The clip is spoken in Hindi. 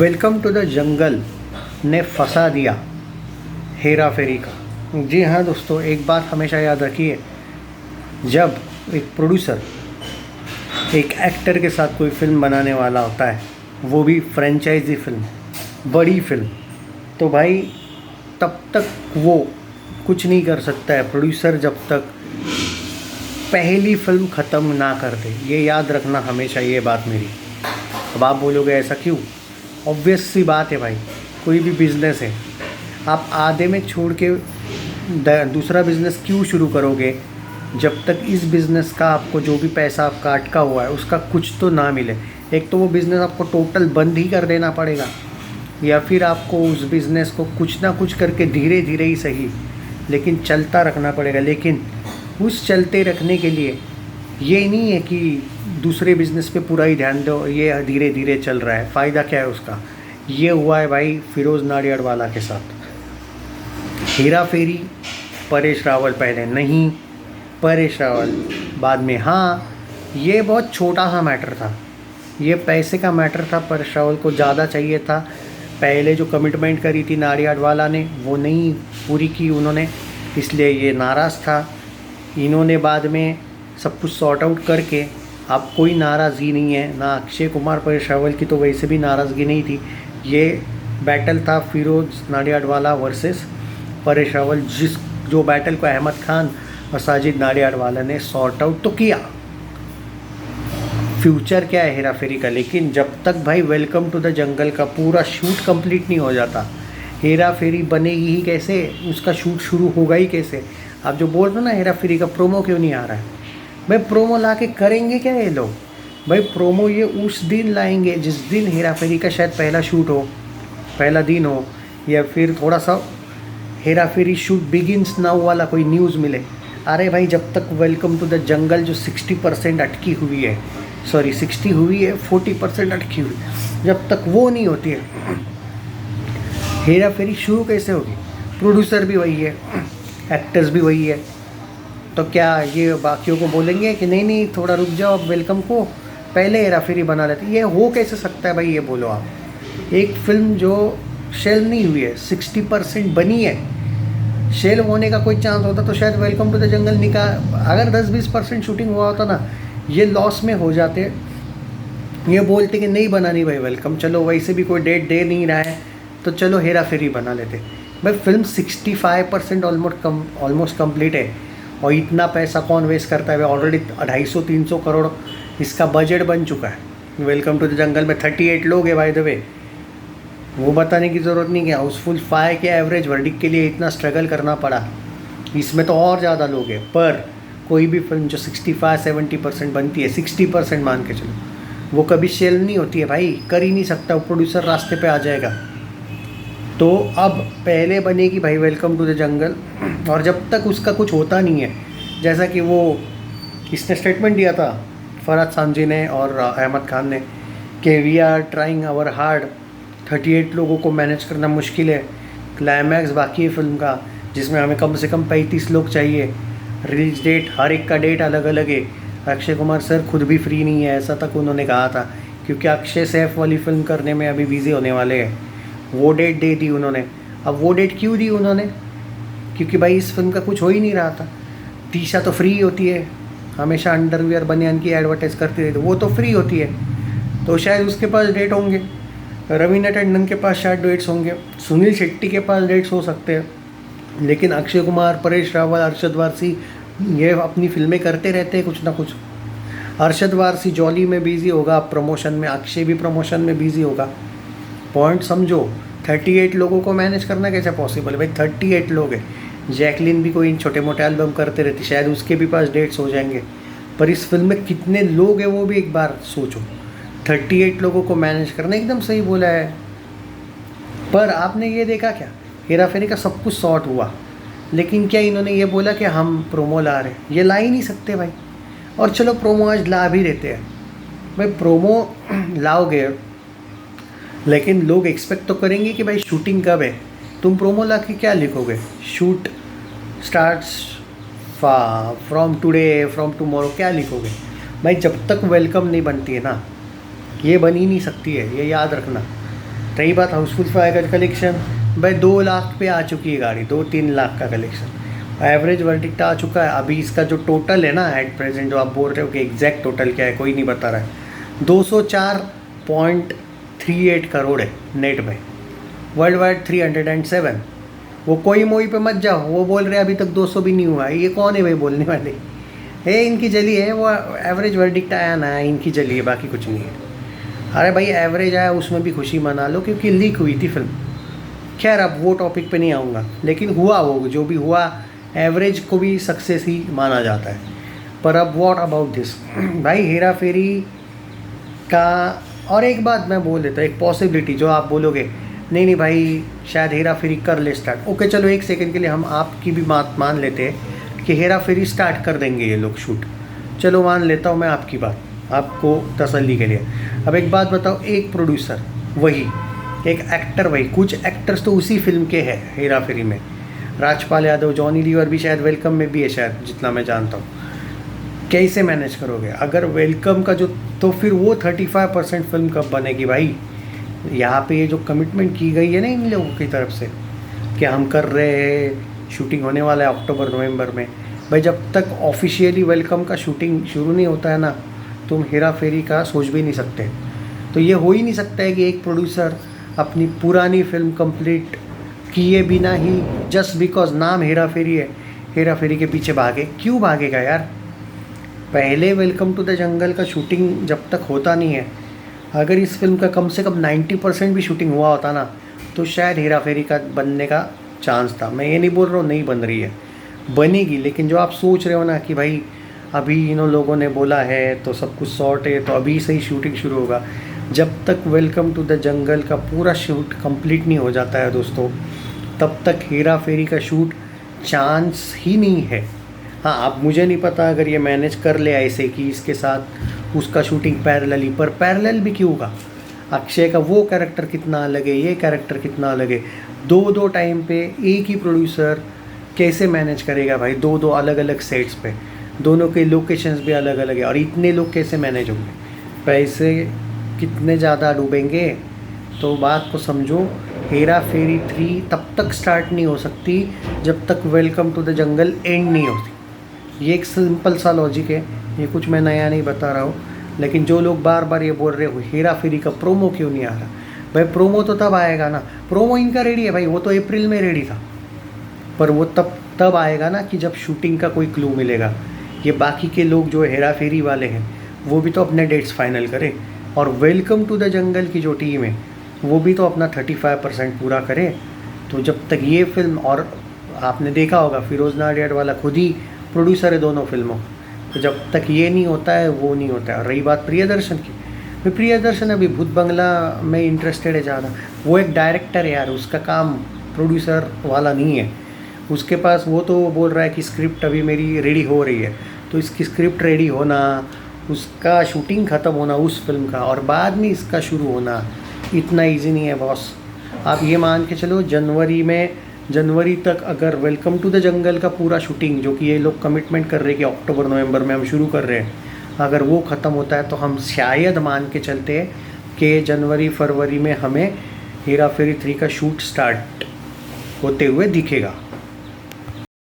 वेलकम टू द जंगल ने फंसा दिया हेरा फेरी का। जी हाँ दोस्तों, एक बात हमेशा याद रखिए, जब एक प्रोड्यूसर एक एक्टर के साथ कोई फिल्म बनाने वाला होता है, वो भी फ्रेंचाइजी फिल्म, बड़ी फिल्म, तो भाई तब तक वो कुछ नहीं कर सकता है प्रोड्यूसर जब तक पहली फिल्म ख़त्म ना कर दे। ये याद रखना हमेशा, ये बात मेरी। अब आप बोलोगे ऐसा क्यों? ऑब्वियस सी बात है भाई, कोई भी बिज़नेस है, आप आधे में छोड़ के दूसरा बिज़नेस क्यों शुरू करोगे जब तक इस बिज़नेस का आपको जो भी पैसा आपका अटका हुआ है उसका कुछ तो ना मिले। एक तो वो बिज़नेस आपको टोटल बंद ही कर देना पड़ेगा, या फिर आपको उस बिज़नेस को कुछ ना कुछ करके धीरे धीरे ही सही लेकिन चलता रखना पड़ेगा। लेकिन उस चलते रखने के लिए ये नहीं है कि दूसरे बिज़नेस पे पूरा ही ध्यान दो, ये धीरे धीरे चल रहा है, फ़ायदा क्या है उसका। ये हुआ है भाई फिरोज़ नाडियाडवाला के साथ। हेरा फेरी परेश रावल पहले नहीं, परेश रावल बाद में हाँ। ये बहुत छोटा सा मैटर था, ये पैसे का मैटर था। परेश रावल को ज़्यादा चाहिए था, पहले जो कमिटमेंट करी थी नाडियाडवाला ने वो नहीं पूरी की उन्होंने, इसलिए ये नाराज़ था। इन्होंने बाद में सब कुछ सॉर्ट आउट करके, अब कोई नाराज़गी नहीं है ना अक्षय कुमार परेश रावल की, तो वैसे भी नाराज़गी नहीं थी। ये बैटल था फिरोज़ नाडियाडवाला वर्सेस परेश रावल, जो बैटल को अहमद खान और साजिद नाडियाडवाला ने सॉर्ट आउट तो किया। फ्यूचर क्या है हेरा फेरी का, लेकिन जब तक भाई वेलकम टू द जंगल का पूरा शूट कंप्लीट नहीं हो जाता, हेरा फेरी बनेगी ही कैसे, उसका शूट शुरू होगा ही कैसे। आप जो बोल रहे हो ना हेरा फेरी का प्रोमो क्यों नहीं आ रहा है, भाई प्रोमो ला के करेंगे क्या ये लोग? भाई प्रोमो ये उस दिन लाएंगे जिस दिन हेरा फेरी का शायद पहला शूट हो, पहला दिन हो, या फिर थोड़ा सा हेरा फेरी शूट बिगिंस नाउ वाला कोई न्यूज़ मिले। अरे भाई जब तक वेलकम टू द जंगल जो 60% अटकी हुई है, सॉरी 60 हुई है, 40% अटकी हुई, जब तक वो नहीं होती है हेरा फेरी शुरू कैसे होगी? प्रोड्यूसर भी वही है, एक्टर्स भी वही है, तो क्या ये बाकियों को बोलेंगे कि नहीं नहीं थोड़ा रुक जाओ, अब वेलकम को पहले हेरा फेरी बना लेते? ये हो कैसे सकता है भाई, ये बोलो आप। एक फिल्म जो शेल नहीं हुई है, 60% बनी है, शेल होने का कोई चांस होता तो शायद वेलकम टू द जंगल अगर 10-20% शूटिंग हुआ होता ना, ये लॉस में हो जाते। ये बोलते कि नहीं बनानी भाई वेलकम, चलो वैसे भी कोई डेट दे नहीं रहा है तो चलो हेरा फेरी बना लेते। भाई फिल्म 65% ऑलमोस्ट कंप्लीट है, और इतना पैसा कौन वेस्ट करता है? ऑलरेडी 250-300 करोड़ इसका बजट बन चुका है। वेलकम टू द जंगल में 38 लोग हैं बाय द वे, वो बताने की ज़रूरत नहीं कि हाउसफुल 5 के एवरेज वर्डिक के लिए इतना स्ट्रगल करना पड़ा। इसमें तो और ज़्यादा लोग हैं, पर कोई भी फिल्म जो 65-70% बनती है, 60% मान के चलो, वो कभी शेल नहीं होती है भाई, कर ही नहीं सकता, वो प्रोड्यूसर रास्ते पे आ जाएगा। तो अब पहले बनेगी भाई वेलकम टू द जंगल, और जब तक उसका कुछ होता नहीं है, जैसा कि वो इसने स्टेटमेंट दिया था फरहाद सामजी ने और अहमद खान ने कि we are trying our hard, 38 लोगों को मैनेज करना मुश्किल है, क्लाइमैक्स बाकी है फिल्म का जिसमें हमें कम से कम 35 लोग चाहिए, रिलीज डेट हर एक का डेट अलग अलग है, अक्षय कुमार सर खुद भी फ्री नहीं है, ऐसा तक उन्होंने कहा था, क्योंकि अक्षय सैफ वाली फिल्म करने में अभी बिज़ी होने वाले हैं। वो डेट दे दी उन्होंने। अब वो डेट क्यों दी उन्होंने? क्योंकि भाई इस फिल्म का कुछ हो ही नहीं रहा था। तीशा तो फ्री होती है, हमेशा अंडरवियर बनियान की एडवर्टाइज़ करती रहती, वो तो फ्री होती है, तो शायद उसके पास डेट होंगे। रवीना टंडन के पास शायद डेट्स होंगे, सुनील शेट्टी के पास डेट्स हो सकते हैं, लेकिन अक्षय कुमार, परेश रावल, अरशद वारसी ये अपनी फिल्में करते रहते हैं कुछ ना कुछ। अरशद वारसी जॉली में बिज़ी होगा प्रमोशन में, अक्षय भी प्रमोशन में बिज़ी होगा। पॉइंट समझो, 38 लोगों को मैनेज करना कैसे पॉसिबल है भाई? 38 लोग हैं। जैकलिन भी कोई छोटे मोटे एल्बम करते रहती, शायद उसके भी पास डेट्स हो जाएंगे, पर इस फिल्म में कितने लोग हैं वो भी एक बार सोचो। 38 लोगों को मैनेज करना, एकदम सही बोला है। पर आपने ये देखा क्या, हेरा फेरी का सब कुछ सॉर्ट हुआ, लेकिन क्या इन्होंने ये बोला कि हम प्रोमो ला रहे हैं? ये ला ही नहीं सकते भाई। और चलो प्रोमो आज ला भी देते हैं भाई, प्रोमो लाओगे लेकिन लोग एक्सपेक्ट तो करेंगे कि भाई शूटिंग कब है। तुम प्रोमो ला के क्या लिखोगे? Shoot starts from today, from tomorrow, क्या लिखोगे भाई? जब तक वेलकम नहीं बनती है ना, ये बन ही नहीं सकती है, ये याद रखना। रही बात हाउसफुल 5 का कलेक्शन, भाई 2 लाख पे आ चुकी है गाड़ी, 2-3 लाख का कलेक्शन, एवरेज वर्डिक्ट आ चुका है। अभी इसका जो टोटल है ना एट प्रेजेंट, जो आप बोल रहे हो कि एग्जैक्ट टोटल क्या है कोई नहीं बता रहा है, 204.38 करोड़ है नेट में, वर्ल्ड वाइड 307। वो कोई मोई पे मत जाओ, वो बोल रहे अभी तक 200 भी नहीं हुआ है, ये कौन है भाई बोलने वाले, है इनकी जली है, वो एवरेज वर्डिक्ट आया ना इनकी जली है, बाकी कुछ नहीं है। अरे भाई एवरेज आया उसमें भी खुशी मना लो क्योंकि लीक हुई थी फिल्म। खैर अब वो टॉपिक पे नहीं आऊँगा, लेकिन हुआ वो जो भी हुआ, एवरेज को भी सक्सेस ही माना जाता है। पर अब व्हाट अबाउट दिस भाई, हेरा फेरी का। और एक बात मैं बोल देता हूँ, एक पॉसिबिलिटी जो आप बोलोगे नहीं नहीं भाई शायद हेरा फेरी कर ले स्टार्ट, ओके चलो एक सेकंड के लिए हम आपकी भी बात मान लेते हैं कि हेरा फेरी स्टार्ट कर देंगे ये लोग शूट, चलो मान लेता हूँ मैं आपकी बात, आपको तसल्ली के लिए। अब एक बात बताओ, एक प्रोड्यूसर वही, एक एक्टर वही, कुछ एक्टर्स तो उसी फिल्म के हैं हेरा फेरी में, राजपाल यादव, जॉनी लीवर भी शायद वेलकम में भी है शायद, जितना मैं जानता हूँ। कैसे मैनेज करोगे अगर वेलकम का जो, तो फिर वो 35% फिल्म कब बनेगी भाई। यहाँ पे ये जो कमिटमेंट की गई है ना इन लोगों की तरफ से कि हम कर रहे हैं, शूटिंग होने वाला है अक्टूबर नवंबर में, भाई जब तक ऑफिशियली वेलकम का शूटिंग शुरू नहीं होता है ना, तुम हेरा फेरी का सोच भी नहीं सकते। तो ये हो ही नहीं सकता है कि एक प्रोड्यूसर अपनी पुरानी फिल्म कंप्लीट किए बिना ही जस्ट बिकॉज नाम हेरा फेरी है, हेरा फेरी के पीछे भागे। क्यों भागेगा यार, पहले वेलकम टू द जंगल का शूटिंग जब तक होता नहीं है, अगर इस फिल्म का कम से कम 90% भी शूटिंग हुआ होता ना, तो शायद हेरा फेरी का बनने का चांस था। मैं ये नहीं बोल रहा हूँ नहीं बन रही है, बनेगी, लेकिन जो आप सोच रहे हो ना कि भाई अभी इन लोगों ने बोला है तो सब कुछ सॉर्ट है तो अभी से ही शूटिंग शुरू होगा, जब तक वेलकम टू द जंगल का पूरा शूट कंप्लीट नहीं हो जाता है दोस्तों, तब तक हेरा फेरी का शूट चांस ही नहीं है। हाँ अब मुझे नहीं पता अगर ये मैनेज कर ले ऐसे कि इसके साथ उसका शूटिंग पैरेलली, पर पैरेलल भी क्यों होगा, अक्षय का वो कैरेक्टर कितना अलग है, ये कैरेक्टर कितना अलग है, दो टाइम पे एक ही प्रोड्यूसर कैसे मैनेज करेगा भाई, दो अलग अलग सेट्स पे, दोनों के लोकेशंस भी अलग अलग है, और इतने लोग कैसे मैनेज होंगे, पैसे कितने ज़्यादा डूबेंगे। तो बात को समझो, हेरा फेरी 3 तब तक स्टार्ट नहीं हो सकती जब तक welcome to the jungle and नहीं होती। ये एक सिंपल सा लॉजिक है, ये कुछ मैं नया नहीं बता रहा हूँ। लेकिन जो लोग बार बार ये बोल रहे हो हेरा फेरी का प्रोमो क्यों नहीं आ रहा, भाई प्रोमो तो तब आएगा ना, प्रोमो इनका रेडी है भाई, वो तो अप्रैल में रेडी था, पर वो तब आएगा ना कि जब शूटिंग का कोई क्लू मिलेगा। ये बाकी के लोग जो हेरा फेरी वाले हैं वो भी तो अपने डेट्स फाइनल करें, और वेलकम टू द जंगल की जो टीम है वो भी तो अपना 35% पूरा करे। तो जब तक ये फिल्म, और आपने देखा होगा फिरोज़ नाडियाड वाला खुद ही प्रोड्यूसर है दोनों फिल्मों, तो जब तक ये नहीं होता है वो नहीं होता है। और रही बात प्रियदर्शन की, मैं प्रियदर्शन अभी भूत बंगला में इंटरेस्टेड है ज़्यादा, वो एक डायरेक्टर है यार, उसका काम प्रोड्यूसर वाला नहीं है उसके पास। वो तो बोल रहा है कि स्क्रिप्ट अभी मेरी रेडी हो रही है, तो इसकी स्क्रिप्ट रेडी होना, उसका शूटिंग ख़त्म होना उस फिल्म का, और बाद में इसका शुरू होना इतना इजी नहीं है बॉस। आप ये मान के चलो जनवरी तक अगर वेलकम टू द जंगल का पूरा शूटिंग, जो कि ये लोग कमिटमेंट कर रहे हैं कि अक्टूबर नवंबर में हम शुरू कर रहे हैं, अगर वो ख़त्म होता है तो हम शायद मान के चलते हैं कि जनवरी फरवरी में हमें हेरा फेरी 3 का शूट स्टार्ट होते हुए दिखेगा।